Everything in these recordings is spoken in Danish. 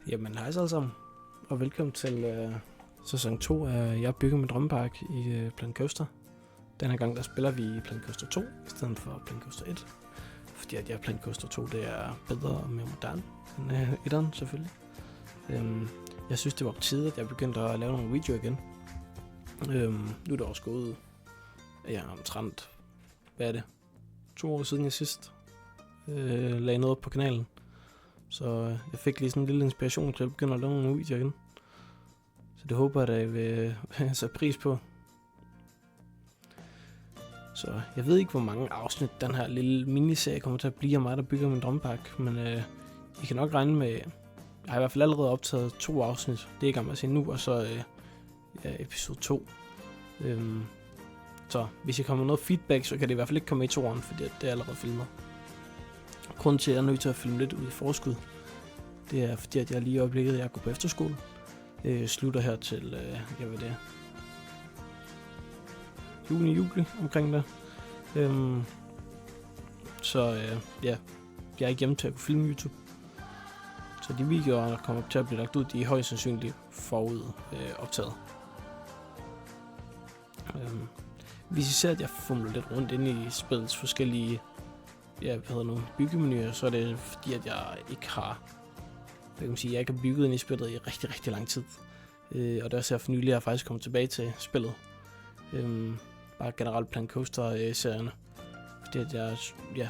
Jamen hej så alle sammen, og velkommen til sæson 2 af Jeg bygger min drømmepark i Planet Coaster. Denne gang der spiller vi i Planet Coaster 2 i stedet for Planet Coaster 1. Fordi at Planet Coaster 2 det er bedre og mere moderne end 1'eren selvfølgelig. Jeg synes det var på tide at jeg begyndte at lave nogle videoer igen. Nu er det også gået omtrent, hvad er det, 2 år siden jeg sidst lagde noget op på kanalen. Så jeg fik lige sådan en lille inspiration til at begynde at lave nogle videoer igen. Så det håber jeg, at I vil sætte pris på. Så jeg ved ikke, hvor mange afsnit den her lille miniserie kommer til at blive af mig, der bygger min drømmepark. Men I kan nok regne med, jeg har i hvert fald allerede optaget 2 afsnit. Det er ikke om at se nu, og så episode 2. Så hvis I kommer noget feedback, så kan det i hvert fald ikke komme i 2'eren, fordi det er allerede filmet. Grunden til, at jeg er nødt til at filme lidt ud i forskud, det er fordi, at jeg lige i øjeblikket, jeg går på efterskole. Slutter her til, juli omkring der. Jeg er ikke hjemme til at kunne filme YouTube. Så de videoer, der kommer til at blive lagt ud, de er højst sandsynligt forud optaget. Hvis I ser, at jeg fumler lidt rundt inde i spillets forskellige byggemenuer, så er det fordi, at jeg ikke har, jeg ikke har bygget ind i spillet i rigtig, rigtig lang tid. Og det er også her for nylig, at jeg faktisk kommet tilbage til spillet. Bare generelt Planet Coaster-serierne. Fordi at jeg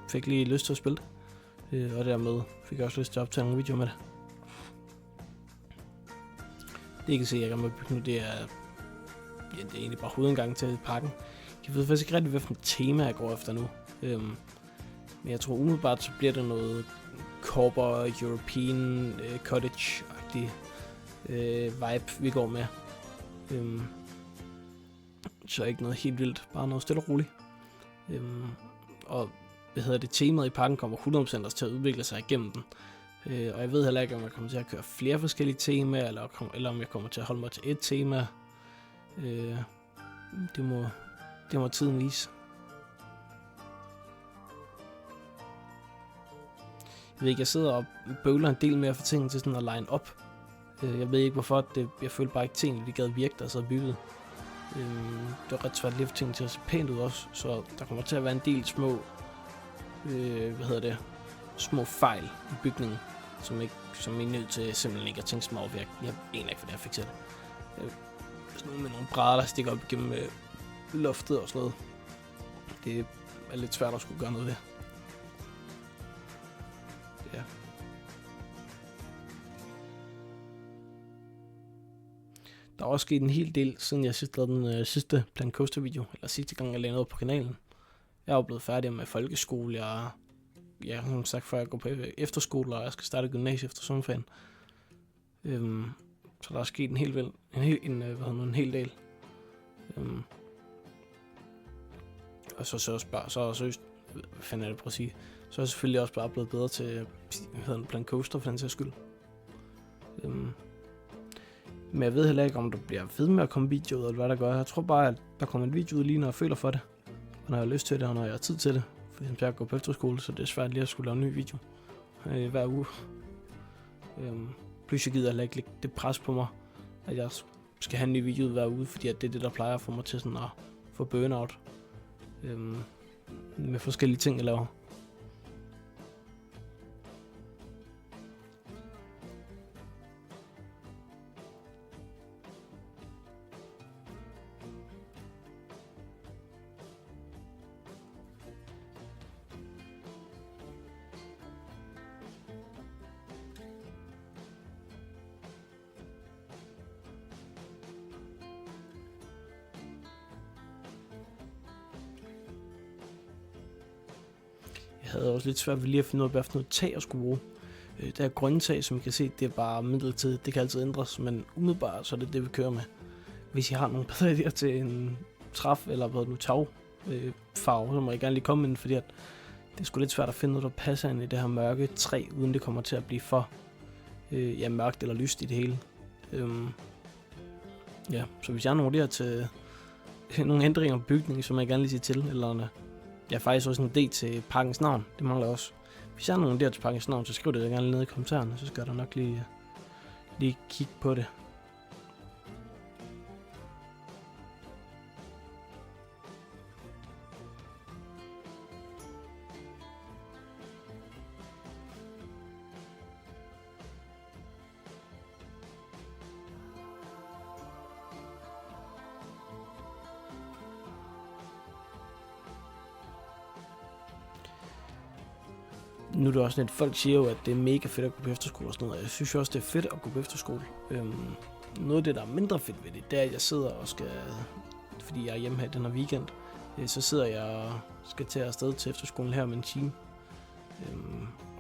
fik lige lyst til at spille det. Og dermed fik jeg også lyst til at optage nogle videoer med det. Det I kan se, jeg er med at bygge nu, det er egentlig bare hovedindgangen til parken. Jeg ved faktisk ikke rigtig, hvilken tema jeg går efter nu. Men jeg tror umiddelbart, så bliver det noget Copper European Cottage-agtig vibe, vi går med. Så ikke noget helt vildt, bare noget stille og roligt. Og temaet i parken kommer 100% også til at udvikle sig igennem den. Og jeg ved heller ikke, om jeg kommer til at køre flere forskellige temaer, eller om jeg kommer til at holde mig til et tema. Det må tiden vise. Jeg ved ikke, jeg sidder og bøvler en del med at få tingene til sådan at line op. Jeg ved ikke hvorfor, jeg følte bare ikke tingene, de gad virke, der sad bygget. Det var ret svært lige at få tingene til at se pænt ud også, så der kommer til at være en del små, små fejl i bygningen, som I er nødt til simpelthen ikke at tænke så meget over. Jeg aner ikke, hvordan jeg fik til det. Sådan noget med nogle brædder, der stikker op igennem loftet og sådan noget. Det er lidt svært at skulle gøre noget ved. Ja. Der er også sket en hel del, siden jeg sidst lavede den sidste Planet Coaster video, eller sidste gang jeg lagde noget på kanalen. Jeg er jo blevet færdig med folkeskole, jeg har som sagt før, jeg går på efterskole, og jeg skal starte gymnasiet efter sommerferien. Så der er sket en hel del. Og så er jeg selvfølgelig også bare blevet bedre til Planet Coaster for den sags skyld. Men jeg ved heller ikke, om der bliver ved med at komme video ud, eller hvad der gør. Jeg tror bare, at der kommer en video ud lige, når jeg føler for det. Og når jeg har lyst til det, og når jeg har tid til det. For eksempel, jeg går på efterskole, så det er svært lige at skulle lave en ny video hver uge. Pludselig gider jeg ikke det pres på mig, at jeg skal have en ny video ud hver uge, fordi at det er det, der plejer at få mig til sådan at få burnout. Med forskellige ting, jeg laver. Jeg havde også lidt svært ved lige at finde ud af, hvad for noget tag jeg skulle bruge. Det her grønne tag, som I kan se, det er bare midlertidigt. Det kan altid ændres, men umiddelbart så er det det, vi kører med. Hvis I har nogle bedre idéer til en træf eller tagfarve, så må I gerne lige komme ind, fordi at det er sgu lidt svært at finde noget, der passer ind i det her mørke træ, uden det kommer til at blive for mørkt eller lyst i det hele. Så hvis jeg har nogle idéer til nogle ændringer på bygningen, så må jeg gerne lige sige til, eller jeg har faktisk også en idé til parkens navn, det mangler også. Hvis jeg har nogle der til pakkens navn, så skriv det gerne nede i kommentarerne, så skal der nok lige kigge på det. Nu er det også lidt, folk siger jo, at det er mega fedt at gå på efterskole og sådan noget, og jeg synes jo også, det er fedt at gå på efterskole. Noget af det, der er mindre fedt ved det er, at jeg sidder og skal, fordi jeg er hjemme her den her weekend, så sidder jeg og skal til afsted til efterskolen her om en time.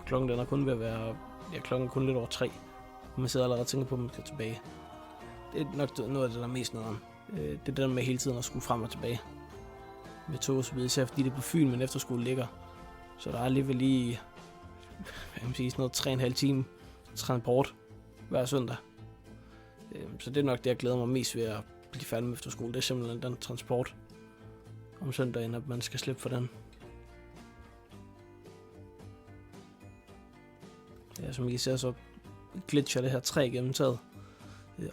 Klokken den er kun ved at være, klokken er kun lidt over 3, og man sidder allerede og tænker på, at man skal tilbage. Det er nok noget af det, der er mest nederen. Det er det der med hele tiden at skulle frem og tilbage med tog og så videre, især fordi det er på Fyn, men efterskole ligger. Så der er alligevel lige, sådan noget 3,5 time transport hver søndag. Så det er nok det, jeg glæder mig mest ved at blive færdig med efterskole. Det er simpelthen den transport om søndagen, at man skal slippe for den. Ja, som I kan se, så glitcher det her træ igennem taget.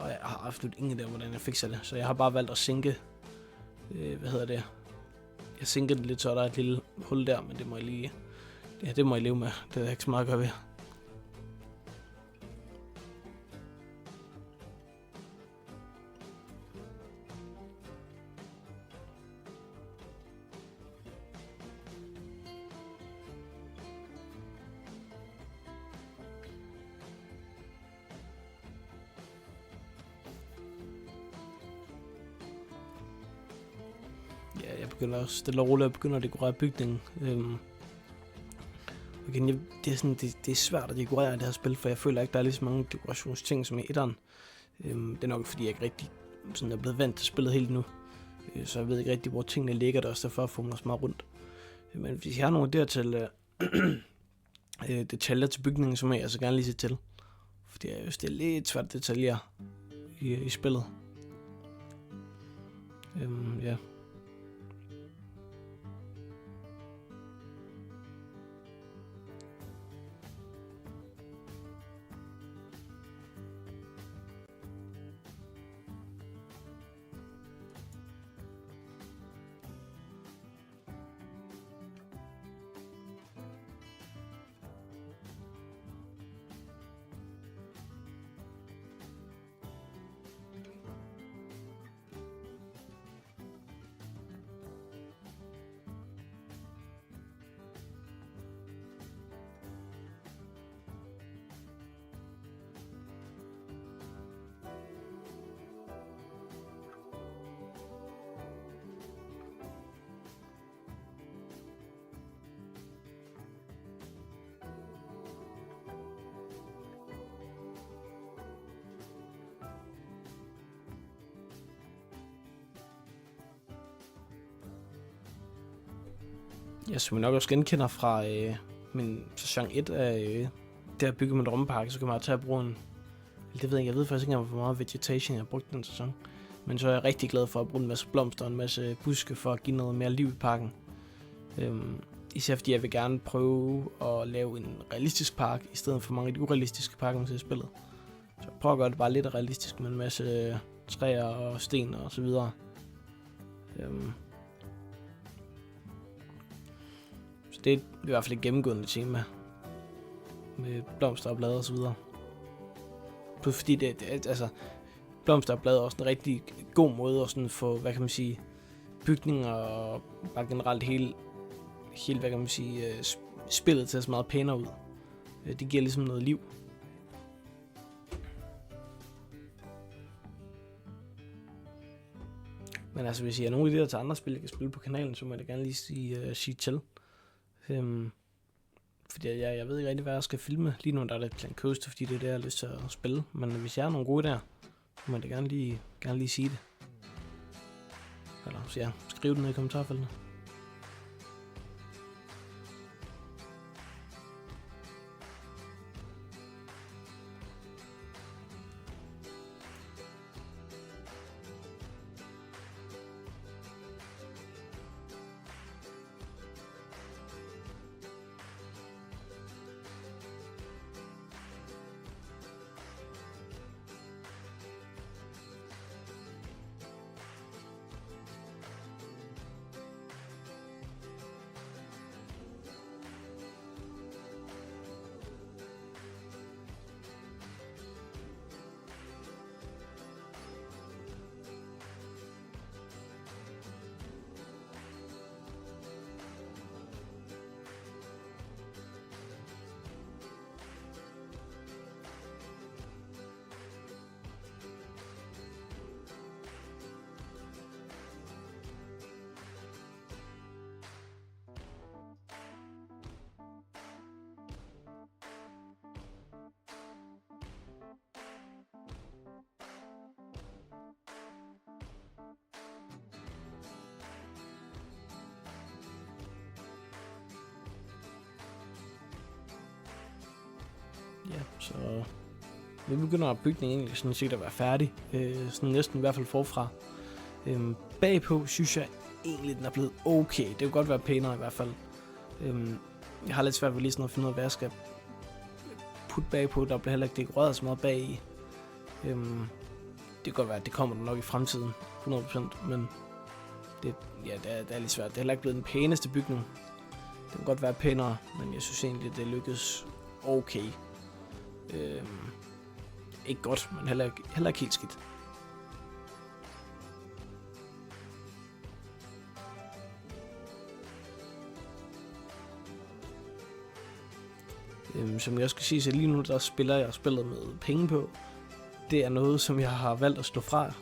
Og jeg har absolut ingen idé om, hvordan jeg fikser det. Så jeg har bare valgt at sænke, jeg sænker det lidt, så der er et lille hul der, men det må jeg leve med. Det er ikke så meget at gøre ved. Ja, jeg begynder også stille og roligt at dekorere bygningen. Igen, det er svært at dekorere det her spil, for jeg føler ikke, der er lige så mange dekorationsting som i etteren. Det er nok fordi, jeg ikke rigtig er blevet vant til spillet helt nu. Så jeg ved ikke rigtig, hvor tingene ligger der, også derfor får man også meget rundt. Men hvis jeg har nogle der til detaljer til bygningen, så må jeg altså gerne lige se til. Fordi jeg synes, det er lidt svært at detaljere i spillet. Ja. Jeg som nok også genkender fra min sæson 1 af det at bygge min drømmepark, så kan man tage at bruge det ved jeg faktisk ikke engang, hvor meget vegetation jeg har brugt den sæson. Men så er jeg rigtig glad for at bruge en masse blomster og en masse buske for at give noget mere liv i parken. Især fordi jeg vil gerne prøve at lave en realistisk park, i stedet for mange af de urealistiske parker, man ser i spillet. Så jeg prøver at gøre det bare lidt realistisk med en masse træer og sten og så videre. Så det er i hvert fald et gennemgående tema med blomster og blade og så videre. Fordi det blomster og blade er også en rigtig god måde at sådan få, hvad kan man sige, bygninger og bare generelt hele hvad kan man sige, spillet til at se meget pænere ud. Det giver ligesom noget liv. Men altså, hvis I har nogle idéer til andre spil, jeg kan spille på kanalen, så må jeg da gerne lige sige til. Fordi jeg ved ikke rigtig, hvad jeg skal filme. Lige nu der er det Clan Coaster, fordi det er det, jeg har lyst til at spille. Men hvis jeg har nogle gode idéer, så må jeg da gerne lige sige det. Eller så ja, skriv det ned i kommentarfeltet. ja, så vi begynder bygningen egentlig sådan set at være færdig. Sådan næsten i hvert fald forfra. Bagpå synes jeg egentlig, den er blevet okay. Det kan godt være pænere i hvert fald. Jeg har lidt svært ved lige sådan at finde ud af, hvad jeg skal putte bagpå. Der bliver heller ikke dekoreret så meget bag i. Det kan godt være, at det kommer nok i fremtiden, 100%, men det er lidt svært. Det er heller ikke blevet den pæneste bygning. Det kan godt være pænere, men jeg synes egentlig, det lykkes okay. Ikke godt, men heller ikke helt skidt. Som jeg skal sige, så lige nu der spiller jeg spillet med penge på. Det er noget, som jeg har valgt at stå fra,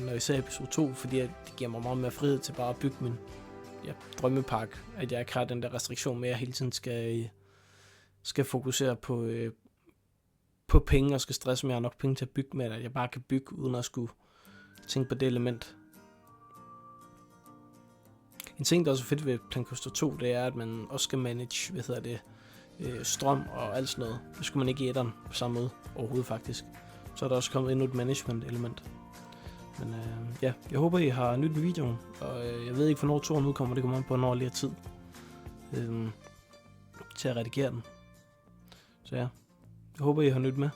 når jeg ser episode 2, fordi det giver mig meget mere frihed til bare at bygge min drømmepark. At jeg ikke har den der restriktion med, at jeg hele tiden skal fokusere på penge og skal stresse med, at jeg har nok penge til at bygge med, at jeg bare kan bygge, uden at skulle tænke på det element. En ting, der er så fedt ved Planet Coaster 2, det er, at man også skal manage, strøm og alt sådan noget. Det skulle man ikke i etteren på samme måde overhovedet faktisk. Så er der også kommet endnu et management element. Men jeg håber I har nydt med videoen, og jeg ved ikke hvornår turen udkommer, det kommer an på hvornår lige har tid til at redigere den. Så ja, jeg håber I har nydt med.